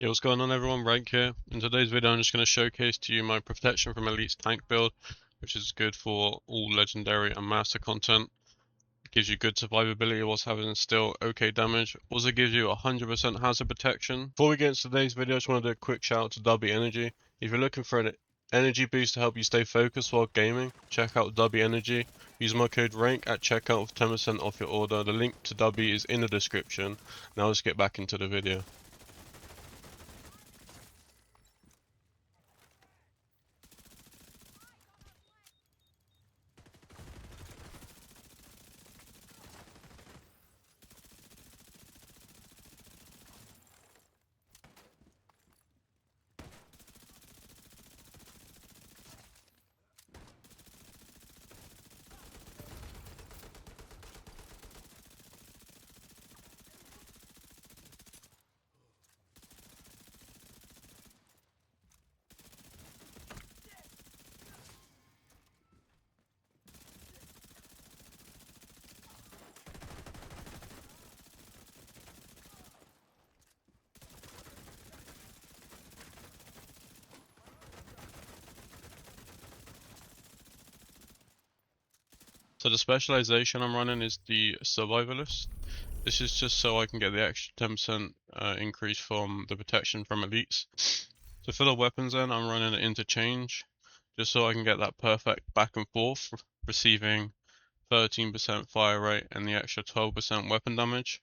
Yo, what's going on everyone, Rank here. In today's video I'm just going to showcase to you my Protection from Elites tank build, which is good for all legendary and master content. It gives you good survivability whilst having still okay damage. Also gives you 100% hazard protection. Before we get into today's video, I just want to do a quick shout out to Dubby Energy. If you're looking for an energy boost to help you stay focused while gaming, check out Dubby Energy. Use my code RANK at checkout for 10% off your order. The link to Dubby is in the description. Now let's get back into the video. So the specialization I'm running is the Survivalist. This is just so I can get the extra 10% increase from the protection from elites. So for the weapons then, I'm running an interchange, just so I can get that perfect back and forth, receiving 13% fire rate and the extra 12% weapon damage.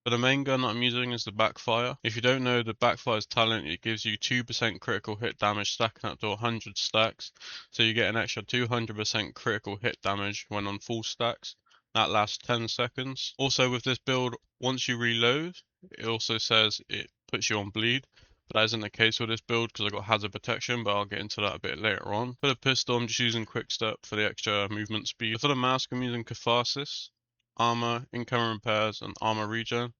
But the main gun that I'm using is the Backfire. If you don't know the Backfire's talent, it gives you 2% critical hit damage stacking up to 100 stacks. So you get an extra 200% critical hit damage when on full stacks. That lasts 10 seconds. Also with this build, once you reload, it also says it puts you on bleed. But that isn't the case with this build because I got hazard protection, but I'll get into that a bit later on. For the pistol, I'm just using quick step for the extra movement speed. For the mask, I'm using Catharsis, armor, income repairs, and armor regen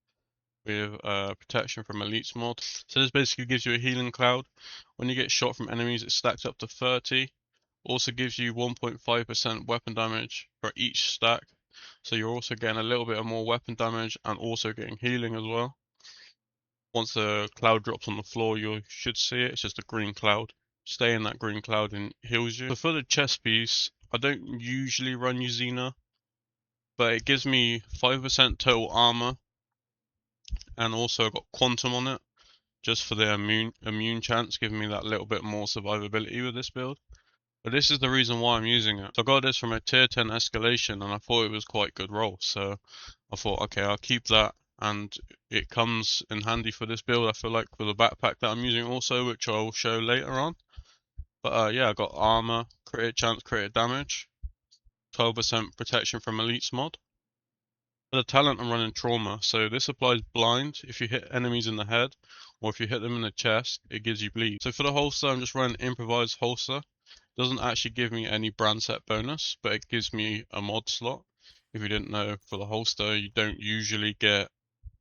with protection from elites mod. So this basically gives you a healing cloud. When you get shot from enemies, it stacks up to 30. Also gives you 1.5% weapon damage for each stack. So you're also getting a little bit of more weapon damage and also getting healing as well. Once the cloud drops on the floor, you should see it. It's just a green cloud. Stay in that green cloud and it heals you. So for the chest piece, I don't usually run Uzina, but it gives me 5% total armor and also got quantum on it just for the immune chance, giving me that little bit more survivability with this build. But this is the reason why I'm using it. So I got this from a tier 10 escalation and I thought it was quite good roll, so I thought okay, I'll keep that, and it comes in handy for this build. I feel like for the backpack that I'm using also, which I will show later on. But yeah, I got armor, crit chance, crit damage, 12% protection from elites mod. For the talent, I'm running trauma, so this applies blind if you hit enemies in the head, or if you hit them in the chest, it gives you bleed. So for the holster, I'm just running improvised holster. It doesn't actually give me any brand set bonus, but it gives me a mod slot. If you didn't know, for the holster, you don't usually get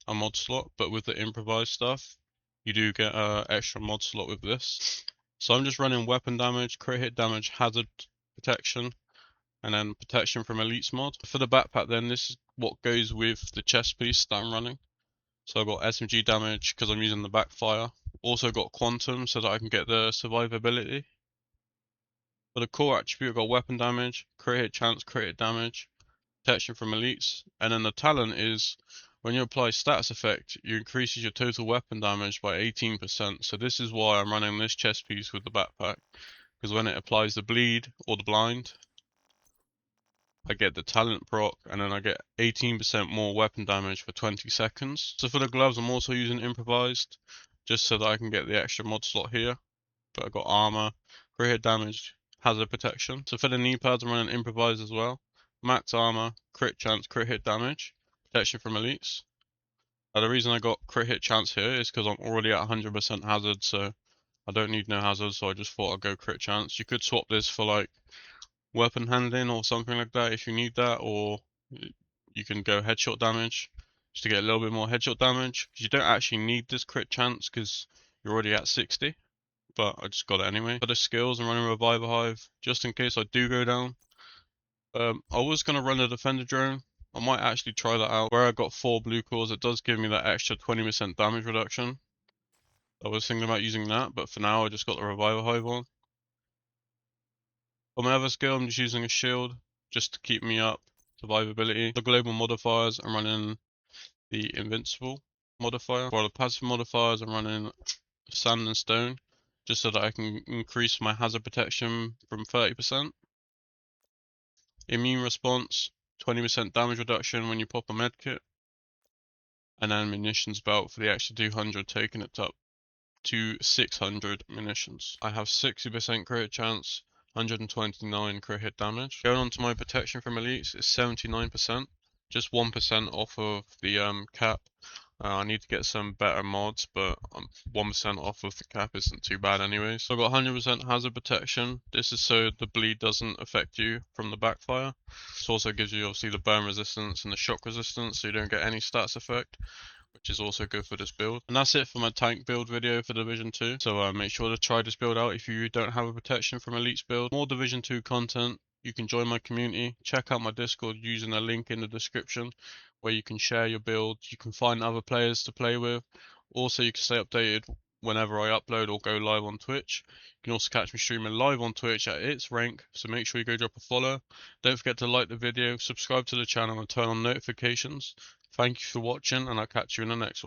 a mod slot, but with the improvised stuff, you do get an extra mod slot with this. So I'm just running weapon damage, crit hit damage, hazard protection, and then protection from elites mod. For the backpack then, this is what goes with the chest piece that I'm running. So I've got SMG damage because I'm using the backfire. Also got quantum so that I can get the survivability. For the core attribute, I've got weapon damage, crit hit chance, crit hit damage, protection from elites. And then the talent is when you apply status effect, you increases your total weapon damage by 18%. So this is why I'm running this chest piece with the backpack, because when it applies the bleed or the blind, I get the talent proc, and then I get 18% more weapon damage for 20 seconds. So for the gloves, I'm also using improvised, just so that I can get the extra mod slot here. But I've got armor, crit hit damage, hazard protection. So for the knee pads, I'm running improvised as well. Max armor, crit chance, crit hit damage, protection from elites. The reason I got crit hit chance here is because I'm already at 100% hazard, so I don't need no hazard, so I just thought I'd go crit chance. You could swap this for like weapon handling or something like that if you need that, or you can go headshot damage just to get a little bit more headshot damage, because you don't actually need this crit chance because you're already at 60, but I just got it anyway. For the skills, I'm running Reviver Hive just in case I do go down. I was going to run a defender drone. I might actually try that out. Where I got 4 blue cores, it does give me that extra 20% damage reduction. I was thinking about using that, but for now I just got the Revival Hive on. For my other skill, I'm just using a shield just to keep me up survivability. The global modifiers, I'm running the Invincible modifier. For the passive modifiers, I'm running Sand and Stone just so that I can increase my hazard protection from 30%. Immune response, 20% damage reduction when you pop a medkit. And then munitions belt for the extra 200, taking it up to 600 munitions. I have 60% crit chance, 129 crit hit damage. Going on to my protection from elites, it's 79%, just 1% off of the cap. I need to get some better mods, but 1% off of the cap isn't too bad anyway. So I've got 100% hazard protection. This is so the bleed doesn't affect you from the backfire. This also gives you obviously the burn resistance and the shock resistance, so you don't get any stats effect, which is also good for this build. And that's it for my tank build video for Division 2. So make sure to try this build out if you don't have a protection from elites build. More Division 2 content. You can join my community. Check out my Discord using a link in the description where you can share your build. You can find other players to play with. Also, you can stay updated whenever I upload or go live on Twitch. You can also catch me streaming live on Twitch at its rank, so make sure you go drop a follow. Don't forget to like the video, subscribe to the channel and turn on notifications. Thank you for watching, and I'll catch you in the next one.